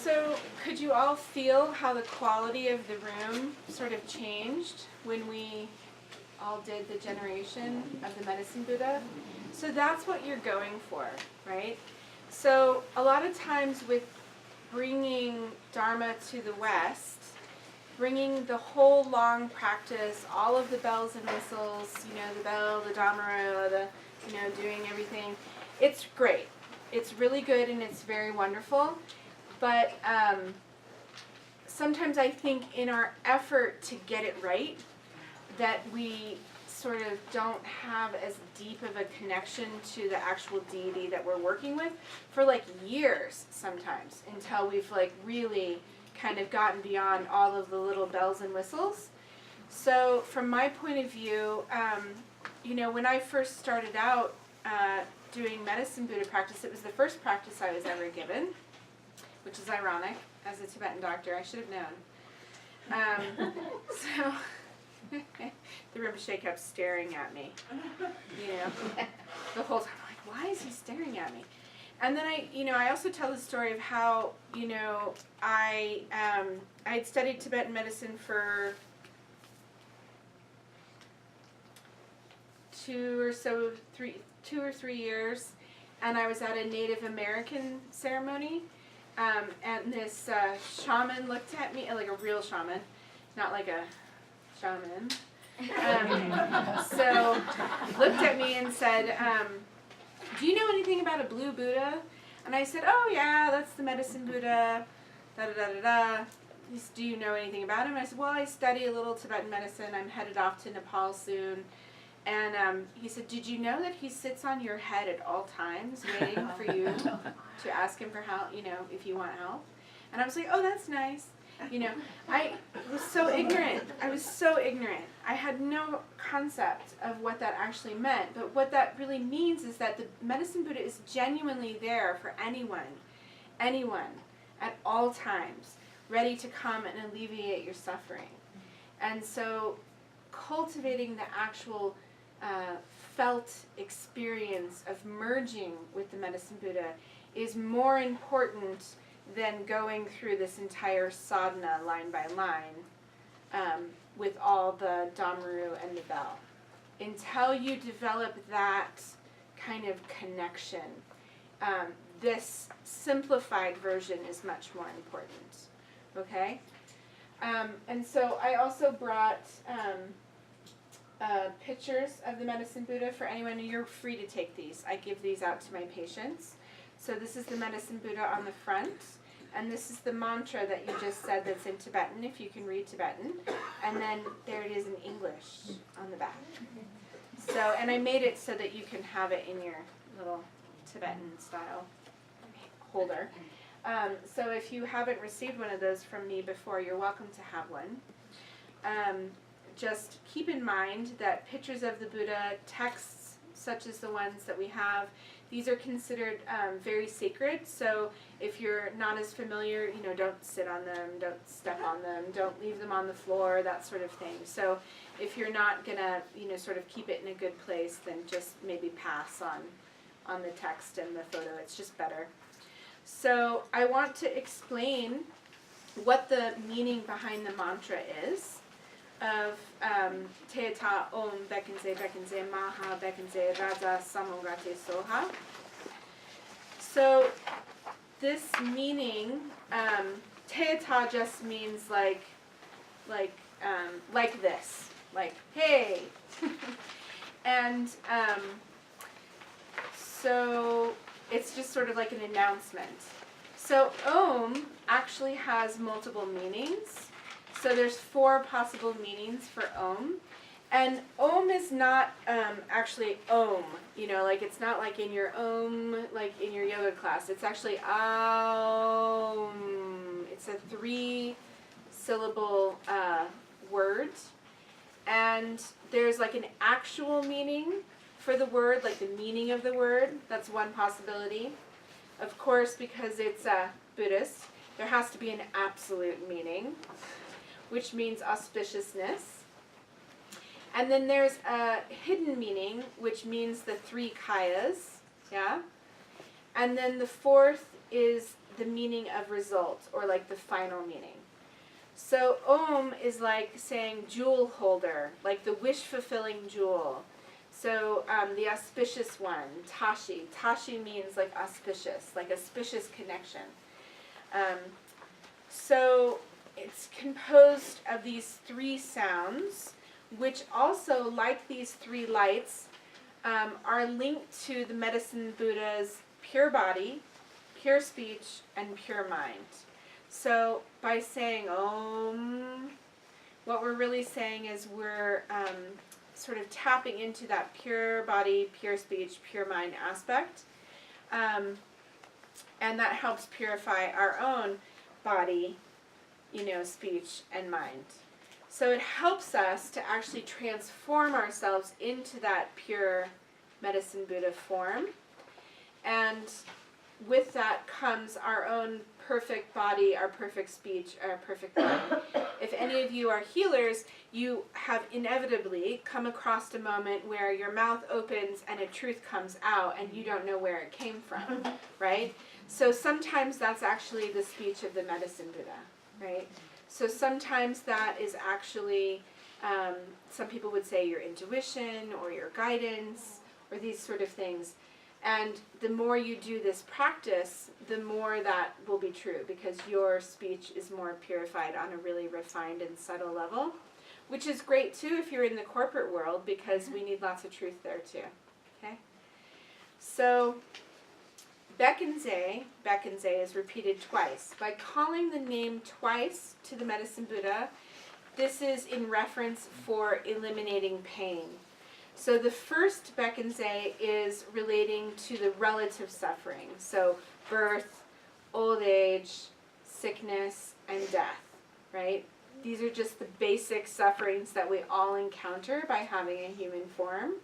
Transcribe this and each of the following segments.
So could you all feel how the quality of the room sort of changed when we all did the generation of the Medicine Buddha? So that's what you're going for, right? So a lot of times with bringing Dharma to the West, bringing the whole long practice, all of the bells and whistles, the bell, the Dhamma, doing everything, it's great. It's really good and it's very wonderful. But sometimes I think in our effort to get it right, that we sort of don't have as deep of a connection to the actual deity that we're working with for like years sometimes, until we've like really kind of gotten beyond all of the little bells and whistles. So from my point of view, when I first started out doing Medicine Buddha practice, it was the first practice I was ever given, which is ironic. As a Tibetan doctor, I should have known. So the Rinpoche kept staring at me, the whole time. I'm like, why is he staring at me? And then I also tell the story of how, I had studied Tibetan medicine for 2 or 3 years, and I was at a Native American ceremony, and this shaman looked at me, like a real shaman, not like a shaman, so looked at me and said, do you know anything about a blue Buddha? And I said, oh yeah, that's the Medicine Buddha, da-da-da-da-da. He said, do you know anything about him? I said, well, I study a little Tibetan medicine. I'm headed off to Nepal soon. And he said, did you know that he sits on your head at all times waiting for you to ask him for help, if you want help? And I was like, oh, that's nice. I was so ignorant. I had no concept of what that actually meant. But what that really means is that the Medicine Buddha is genuinely there for anyone, at all times, ready to come and alleviate your suffering. And so cultivating the actual felt experience of merging with the Medicine Buddha is more important than going through this entire sadhana line by line with all the Dhammaru and the bell. Until you develop that kind of connection, this simplified version is much more important. Okay? And so I also brought pictures of the Medicine Buddha for anyone. You're free to take these. I give these out to my patients. So this is the Medicine Buddha on the front, and this is the mantra that you just said that's in Tibetan, if you can read Tibetan, and then there it is in English on the back. So, and I made it so that you can have it in your little Tibetan style holder. So if you haven't received one of those from me before, you're welcome to have one. Just keep in mind that pictures of the Buddha, texts such as the ones that we have, these are considered very sacred. So if you're not as familiar, don't sit on them, don't step on them, don't leave them on the floor, that sort of thing. So if you're not gonna, sort of keep it in a good place, then just maybe pass on the text and the photo. It's just better. So I want to explain what the meaning behind the mantra is of Teata Om Bekenze Maha Bekenze Raja Samongate Soha. So this meaning, Teata just means like this, like hey, and so it's just sort of like an announcement. So Om actually has multiple meanings. So there's 4 possible meanings for Om. And Om is not actually Om, like it's not like in your Om, like in your yoga class. It's actually Aum. It's a 3-syllable word. And there's like an actual meaning for the word, like the meaning of the word. That's one possibility. Of course, because it's Buddhist, there has to be an absolute meaning, which means auspiciousness. And then there's a hidden meaning, which means the 3 kayas, yeah? And then the 4th is the meaning of result, or like the final meaning. So Om is like saying jewel holder, like the wish-fulfilling jewel. So the auspicious one, Tashi. Tashi means like auspicious, like auspicious connection. So it's composed of these 3 sounds, which also, like these 3 lights, are linked to the Medicine Buddha's pure body, pure speech, and pure mind. So by saying Om, what we're really saying is we're sort of tapping into that pure body, pure speech, pure mind aspect. And that helps purify our own body, speech, and mind. So it helps us to actually transform ourselves into that pure Medicine Buddha form. And with that comes our own perfect body, our perfect speech, our perfect mind. If any of you are healers, you have inevitably come across a moment where your mouth opens and a truth comes out and you don't know where it came from, right? So sometimes that's actually the speech of the Medicine Buddha, right? So sometimes that is actually, some people would say your intuition or your guidance or these sort of things. And the more you do this practice, the more that will be true, because your speech is more purified on a really refined and subtle level, which is great too if you're in the corporate world, because we need lots of truth there too. Okay? So Bekenze is repeated twice. By calling the name twice to the Medicine Buddha, this is in reference for eliminating pain. So the first Bekenze is relating to the relative suffering. So birth, old age, sickness, and death, right? These are just the basic sufferings that we all encounter by having a human form.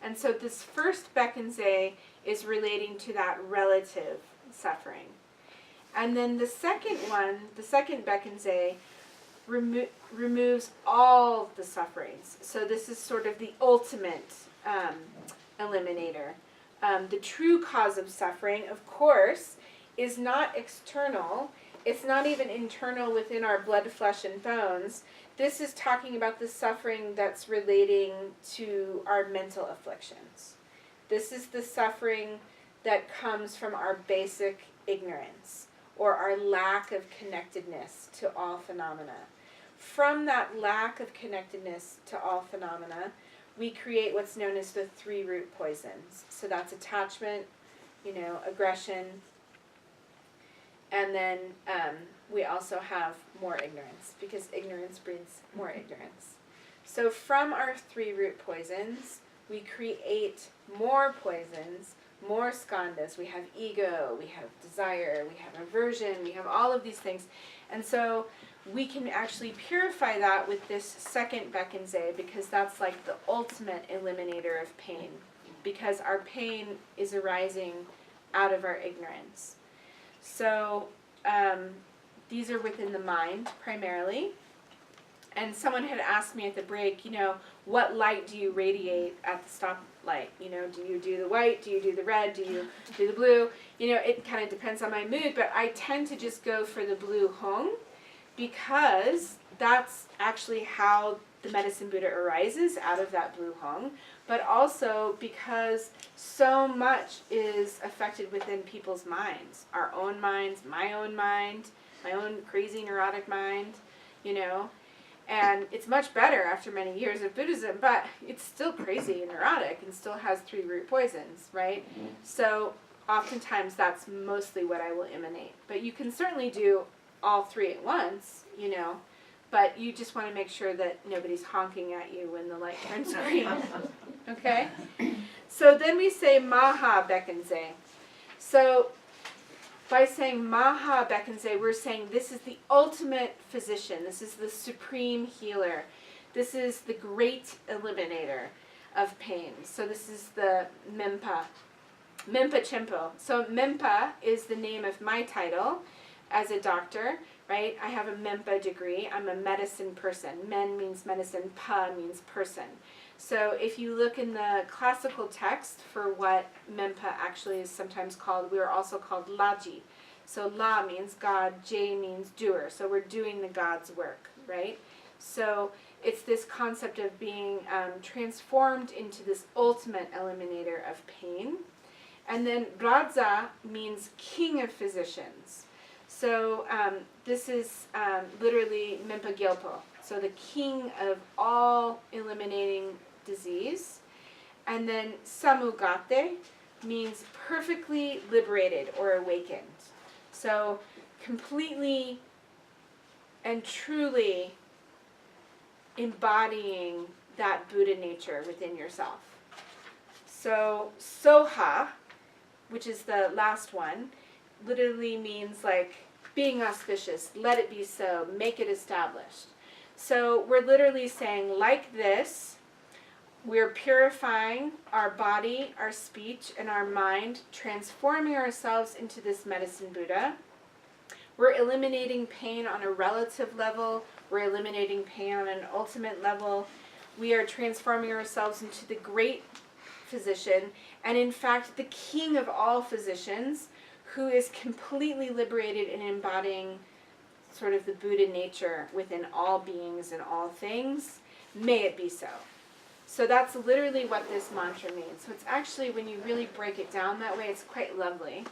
And so this first Bekenze is relating to that relative suffering. And then the second one, the second Bekenze, removes all the sufferings. So this is sort of the ultimate eliminator. The true cause of suffering, of course, is not external. It's not even internal within our blood, flesh, and bones. This is talking about the suffering that's relating to our mental afflictions. This is the suffering that comes from our basic ignorance or our lack of connectedness to all phenomena. From that lack of connectedness to all phenomena, we create what's known as the 3 root poisons. So that's attachment, aggression, and then we also have more ignorance, because ignorance breeds more ignorance. So from our 3 root poisons, we create more poisons, more skandhas. We have ego, we have desire, we have aversion, we have all of these things. And so we can actually purify that with this second Bekenze, because that's like the ultimate eliminator of pain, because our pain is arising out of our ignorance. So these are within the mind primarily. And someone had asked me at the break, what light do you radiate at the stoplight? Do you do the white? Do you do the red? Do you do the blue? It kind of depends on my mood, but I tend to just go for the blue Hong, because that's actually how the Medicine Buddha arises, out of that blue Hong, but also because so much is affected within people's minds, our own minds, my own crazy neurotic mind, and it's much better after many years of Buddhism, but it's still crazy and neurotic and still has 3 root poisons, right? So oftentimes that's mostly what I will emanate. But you can certainly do all 3 at once, but you just want to make sure that nobody's honking at you when the light turns green. Okay? So then we say Maha Bekenze. So by saying Maha Bekenze, we're saying this is the ultimate physician. This is the supreme healer. This is the great eliminator of pain. So this is the Mempa. Mempa Chimpo. So Mempa is the name of my title as a doctor, right? I have a Mempa degree. I'm a medicine person. Men means medicine, Pa means person. So if you look in the classical text for what Mempa actually is sometimes called, we are also called Laji. So La means God, J means doer. So we're doing the God's work, right? So it's this concept of being transformed into this ultimate eliminator of pain. And then Radza means king of physicians. So this is literally Mimpa Gyalpo. So the king of all eliminating disease. And then Samugate means perfectly liberated or awakened. So completely and truly embodying that Buddha nature within yourself. So Soha, which is the last one, literally means like being auspicious, let it be so, make it established. So we're literally saying, like this, we're purifying our body, our speech, and our mind, transforming ourselves into this medicine Buddha. We're eliminating pain on a relative level. We're eliminating pain on an ultimate level. We are transforming ourselves into the great physician, and in fact, the king of all physicians, who is completely liberated in embodying sort of the Buddha nature within all beings and all things. May it be so. So that's literally what this mantra means. So it's actually, when you really break it down that way, it's quite lovely.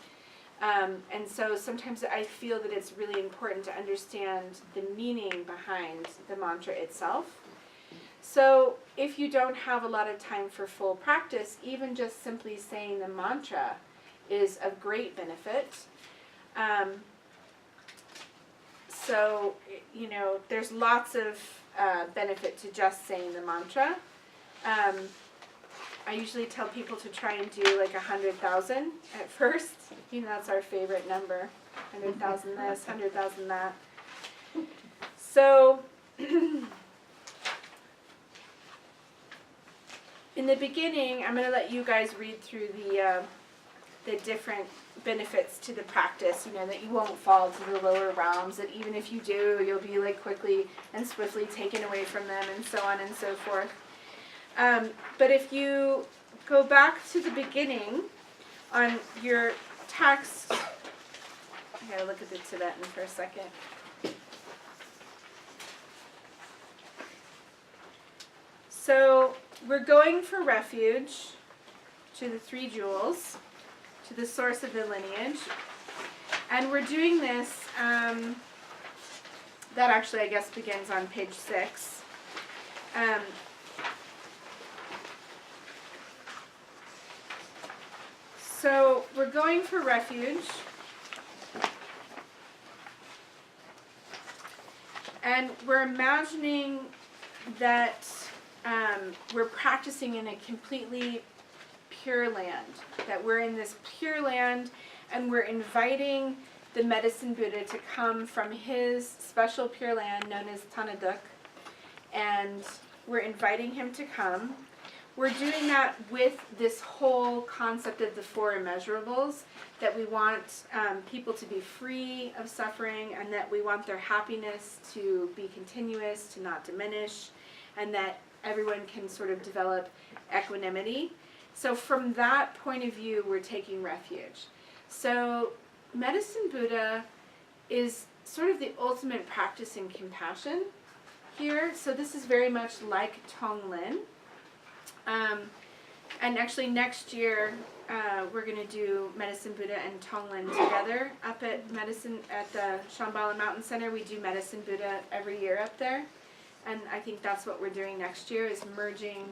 And so sometimes I feel that it's really important to understand the meaning behind the mantra itself. So if you don't have a lot of time for full practice, even just simply saying the mantra is of great benefit. So, you know, there's lots of benefit to just saying the mantra. I usually tell people to try and do like 100,000 at first. You know, that's our favorite number. 100,000 this, 100,000 that. So, in the beginning, I'm going to let you guys read through the different benefits to the practice, you know, that you won't fall to the lower realms, that even if you do, you'll be like quickly and swiftly taken away from them, and so on and so forth. But if you go back to the beginning on your text, I gotta look at the Tibetan for a second. So we're going for refuge to the three jewels, to the source of the lineage. And we're doing this, that actually I guess begins on page 6. So we're going for refuge. And we're imagining that we're practicing in a completely pure land, that we're in this pure land, and we're inviting the medicine Buddha to come from his special pure land known as Tanaduk, and we're inviting him to come. We're doing that with this whole concept of the four immeasurables, that we want people to be free of suffering, and that we want their happiness to be continuous, to not diminish, and that everyone can sort of develop equanimity. So from that point of view, we're taking refuge. So Medicine Buddha is sort of the ultimate practice in compassion here. So this is very much like Tonglen. And actually next year, we're going to do Medicine Buddha and Tonglen together up at the Shambhala Mountain Center. We do Medicine Buddha every year up there. And I think that's what we're doing next year, is merging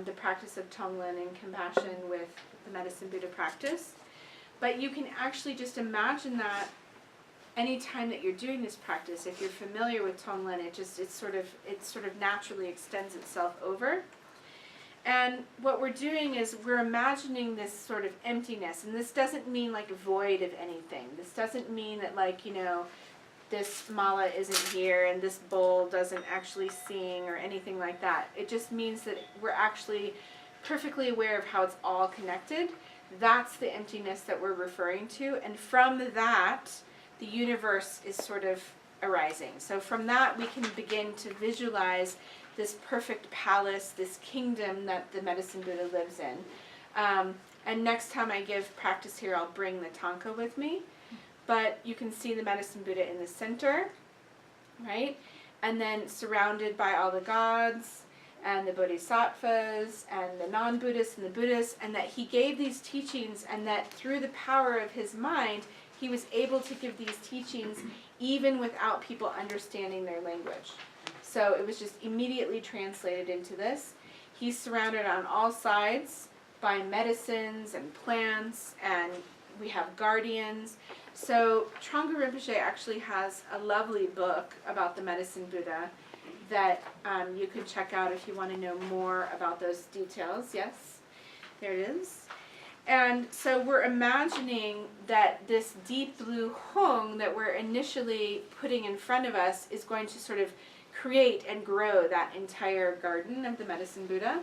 the practice of Tonglen and compassion with the Medicine Buddha practice. But you can actually just imagine that anytime that you're doing this practice, if you're familiar with Tonglen, it sort of naturally extends itself over. And what we're doing is we're imagining this sort of emptiness, and this doesn't mean like void of anything. This doesn't mean that, like, you know, this mala isn't here and this bowl doesn't actually sing or anything like that. It just means that we're actually perfectly aware of how it's all connected. That's the emptiness that we're referring to, and from that, the universe is sort of arising. So from that, we can begin to visualize this perfect palace, this kingdom that the Medicine Buddha lives in. And next time I give practice here, I'll bring the tanka with me. but you can see the medicine Buddha in the center, right? And then surrounded by all the gods and the bodhisattvas and the non-Buddhists and the Buddhists, and that he gave these teachings, and that through the power of his mind, he was able to give these teachings even without people understanding their language. So it was just immediately translated into this. He's surrounded on all sides by medicines and plants, and we have guardians. So Trungpa Rinpoche actually has a lovely book about the medicine Buddha that you could check out if you want to know more about those details. Yes, there it is. And so we're imagining that this deep blue hung that we're initially putting in front of us is going to sort of create and grow that entire garden of the medicine Buddha.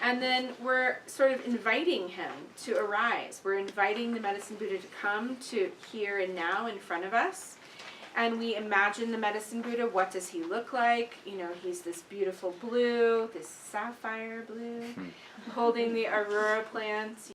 And then we're sort of inviting him to arise. We're inviting the medicine Buddha to come to here and now in front of us. And we imagine the medicine Buddha. What does he look like? You know, he's this beautiful blue, this sapphire blue, holding the aurora plants.